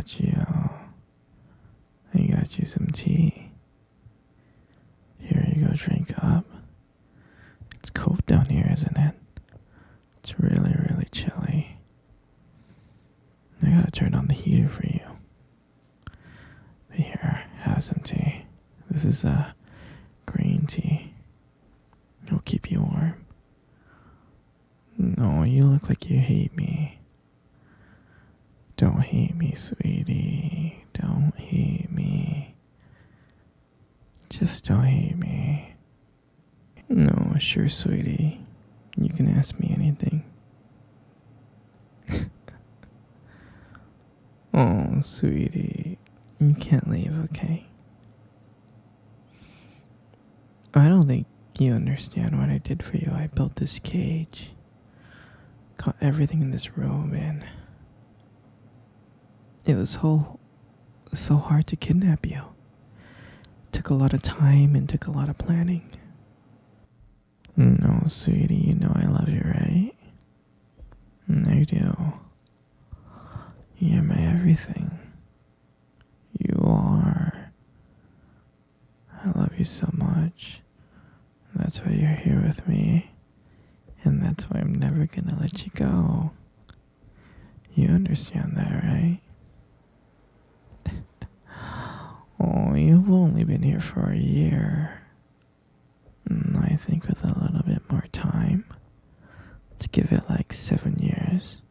got you. I got you some tea. Here you go, drink up. It's cold down here, isn't it? It's really, really chilly. I gotta turn on the heater for you. But here, have some tea. This is green tea. It'll keep you warm. No, you look like you hate me. Don't hate me, sweetie. Don't hate me. Just don't hate me. No, sure, sweetie. You can ask me anything. Oh, sweetie. You can't leave, okay? I don't think you understand what I did for you. I built this cage. Got everything in this room, and it was so hard to kidnap you. Took a lot of time and took a lot of planning. No, sweetie, you know I love you, right? I do. You're my everything. You are. I love you so much. That's why you're here with me. And that's why I'm never gonna let you go. You understand that, right? Oh, you've only been here for a year. I think with a little bit more time, let's give it like 7 years.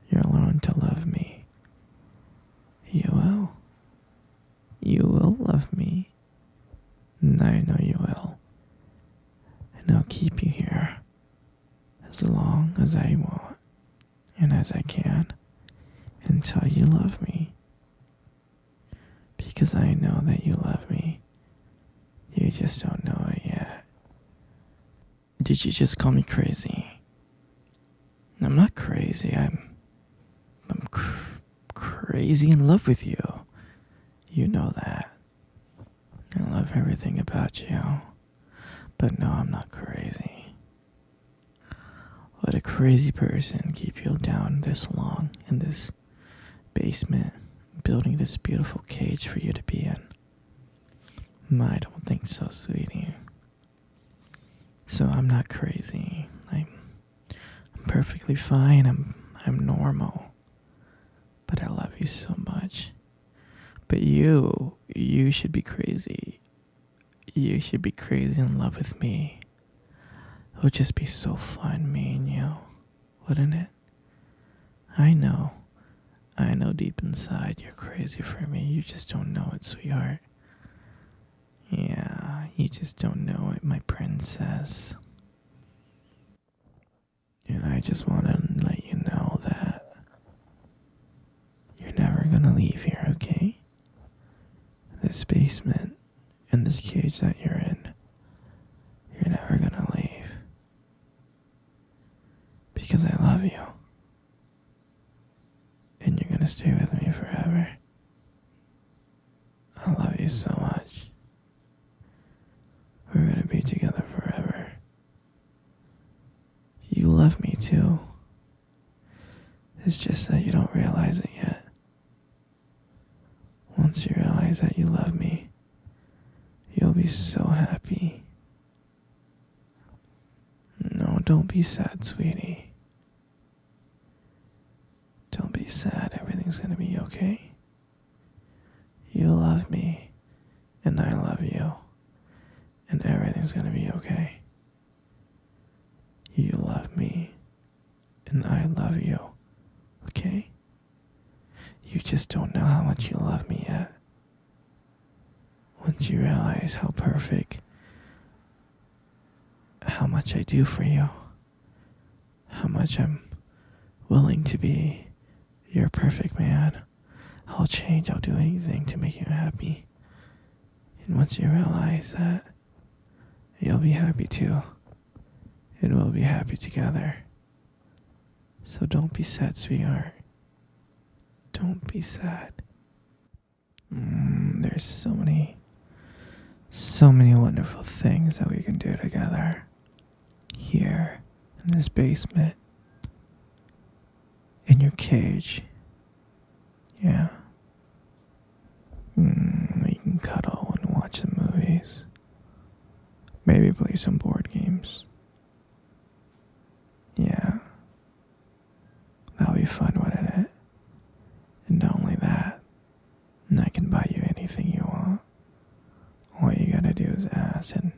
You'll learn to love me. You will. You will love me. And I know you will. And I'll keep you here as long as I want and as I can until you love me. Because I know that you love me. You just don't know it yet. Did you just call me crazy? I'm not crazy. I'm crazy in love with you. You know that. I love everything about you. But no, I'm not crazy. Would a crazy person keep you down this long in this basement, building this beautiful cage for you to be in? I don't think so, sweetie. So I'm not crazy. I'm perfectly fine. I'm normal. But I love you so much. But you should be crazy. You should be crazy in love with me. It would just be so fun, me and you, wouldn't it? I know deep inside you're crazy for me. You just don't know it, sweetheart. Yeah, you just don't know it, my princess. And I just want to let you know that you're never gonna leave here, okay? This basement and this cage that you're in, you're never gonna leave. Because I love you. And you're gonna stay with me forever. I love you so much. We're gonna be together forever. You love me too. It's just that you don't realize it yet. Once you realize that you love me, you'll be so happy. No, don't be sad, sweetie. Don't be sad. Everything's gonna be okay. You love me, and I love you, and everything's gonna be okay. You love me, and I love you, okay? You just don't know how much you love me yet. Once you realize how perfect, how much I do for you, how much I'm willing to be your perfect man, I'll change, I'll do anything to make you happy. And once you realize that, you'll be happy too. And we'll be happy together. So don't be sad, sweetheart. Don't be sad. There's so many wonderful things that we can do together. Here, in this basement. In your cage. Yeah, some board games. Yeah, that'll be fun, wouldn't it? And not only that, I can buy you anything you want. All you gotta do is ask, and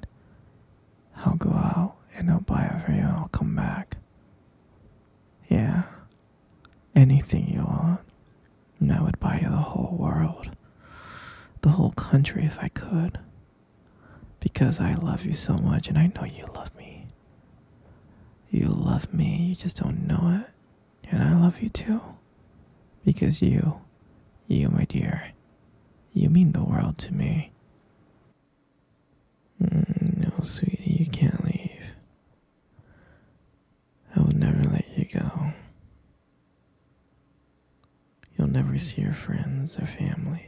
I'll go out and I'll buy it for you and I'll come back. Yeah, anything you want. And I would buy you the whole world, the whole country if I could. Because I love you so much and I know you love me. You love me, you just don't know it. And I love you too. Because you, my dear, you mean the world to me. No, sweetie, you can't leave. I will never let you go. You'll never see your friends or family.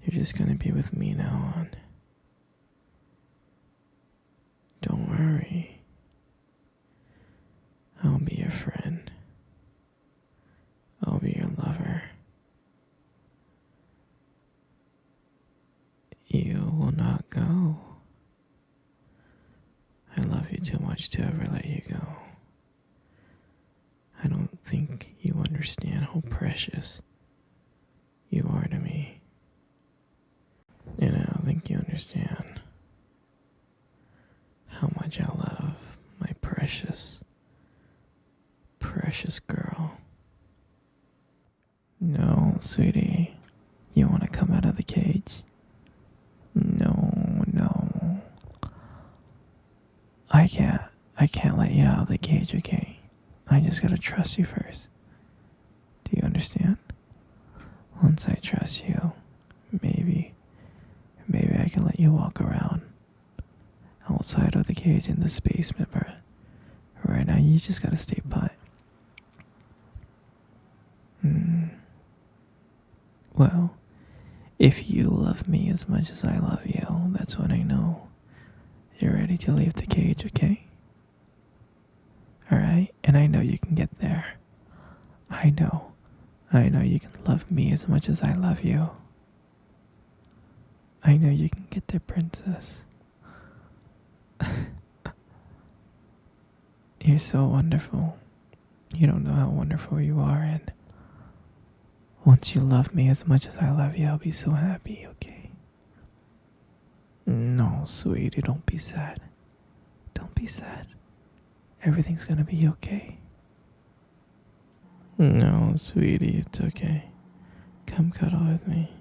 You're just gonna be with me now on. Don't worry. I'll be your friend. I'll be your lover. You will not go. I love you too much to ever let you go. I don't think you understand how precious you are to me. And I don't think you understand how much I love my precious, precious girl. No, sweetie, you want to come out of the cage? No. I can't let you out of the cage, okay? I just gotta trust you first. Do you understand? Once I trust you, maybe I can let you walk around outside of the cage in this basement, but right now you just gotta stay put. Well, if you love me as much as I love you, that's when I know you're ready to leave the cage, okay? Alright? And I know you can get there. I know you can love me as much as I love you. I know you can get there, princess. You're so wonderful. You don't know how wonderful you are, and once you love me as much as I love you, I'll be so happy, okay? No, sweetie, don't be sad. Don't be sad. Everything's gonna be okay. No, sweetie, it's okay. Come cuddle with me.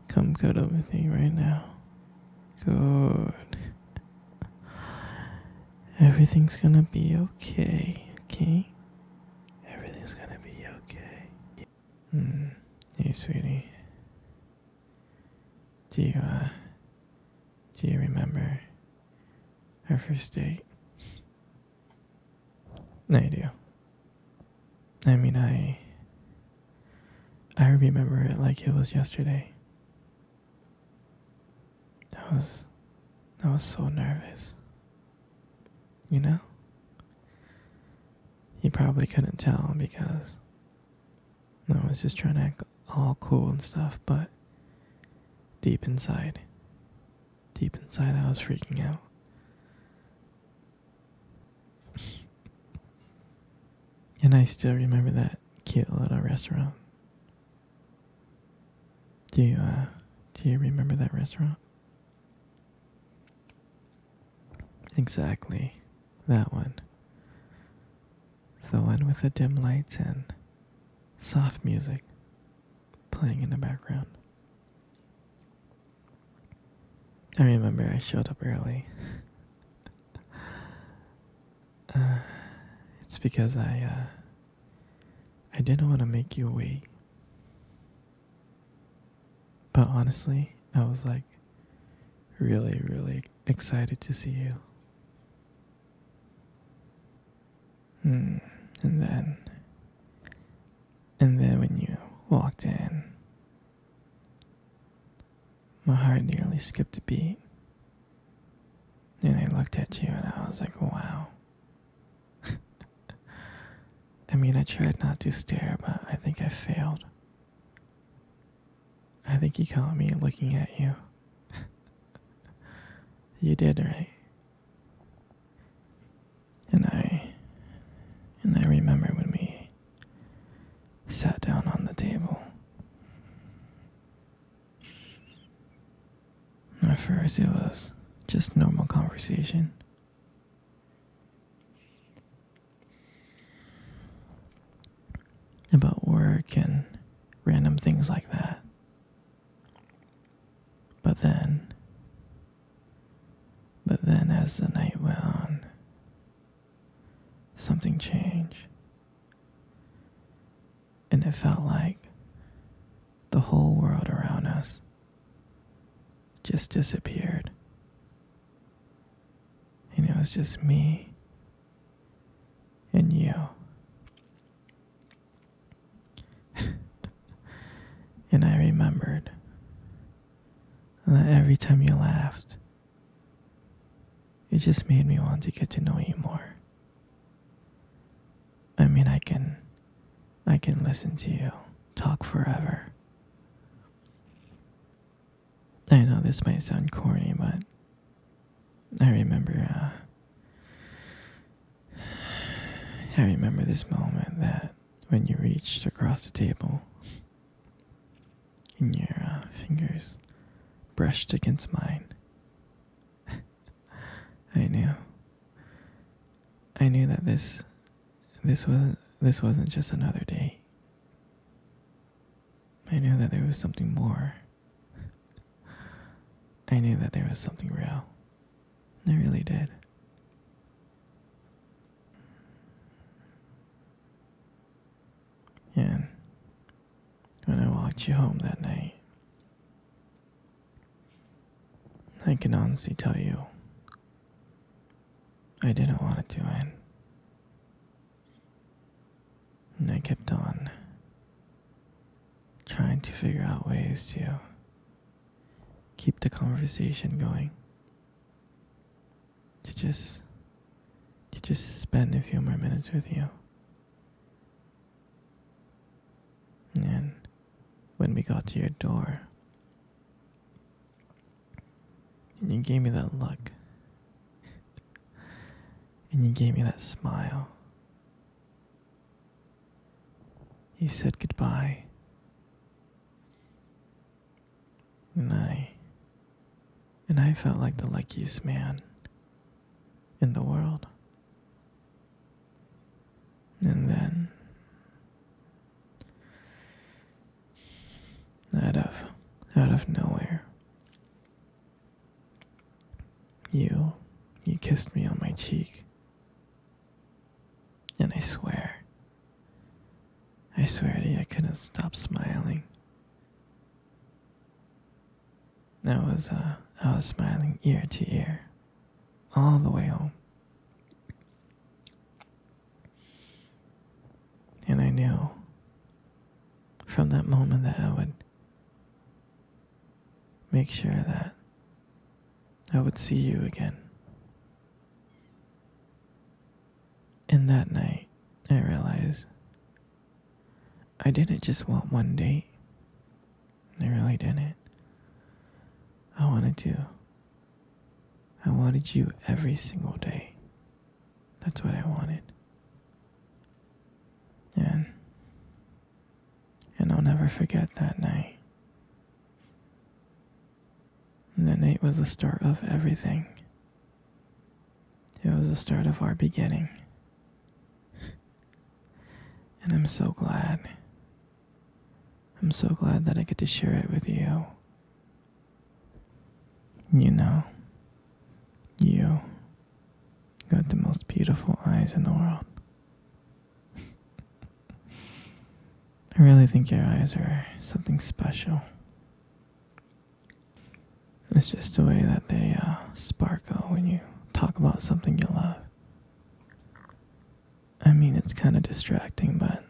Come cuddle with me right now. Good. Everything's gonna be okay, okay? Everything's gonna be okay. Hey, sweetie. Do you remember our first date? I do. I mean, I remember it like it was yesterday. I was so nervous. You know? You probably couldn't tell because I was just trying to act all cool and stuff, but deep inside I was freaking out. And I still remember that cute little restaurant. Do you remember that restaurant? Exactly, that one. The one with the dim lights and soft music playing in the background. I remember I showed up early. It's because I didn't want to make you wait. But honestly, I was like really, really excited to see you. And then when you walked in, my heart nearly skipped a beat. And I looked at you and I was like, wow. I mean, I tried not to stare, but I think I failed. I think you caught me looking at you. You did, right? And I remember when we sat down on the table. At first it was just normal conversation. About work and random things like that. But then as the night went on, something changed. And it felt like the whole world around us just disappeared. And it was just me and you. And I remembered that every time you laughed, it just made me want to get to know you more. I mean, I can listen to you talk forever. I know this might sound corny, but I remember this moment that when you reached across the table and your fingers brushed against mine. I knew that this wasn't just another date. I knew that there was something more. I knew that there was something real. I really did. And when I walked you home that night, I can honestly tell you, I didn't want it to end. And I kept on trying to figure out ways to keep the conversation going. To just spend a few more minutes with you. And when we got to your door, and you gave me that look, and you gave me that smile, you said goodbye, and I felt like the luckiest man in the world. And then out of nowhere, you kissed me on my cheek. And I swear to you, I couldn't stop smiling. I was smiling ear to ear all the way home. And I knew from that moment that I would make sure that I would see you again. And that night, I realized I didn't just want one date. I really didn't. I wanted you every single day. That's what I wanted. And I'll never forget that night. And that night was the start of everything. It was the start of our beginning. And I'm so glad. I'm so glad that I get to share it with you. You know, you got the most beautiful eyes in the world. I really think your eyes are something special. It's just the way that they sparkle when you talk about something you love. I mean, it's kind of distracting, but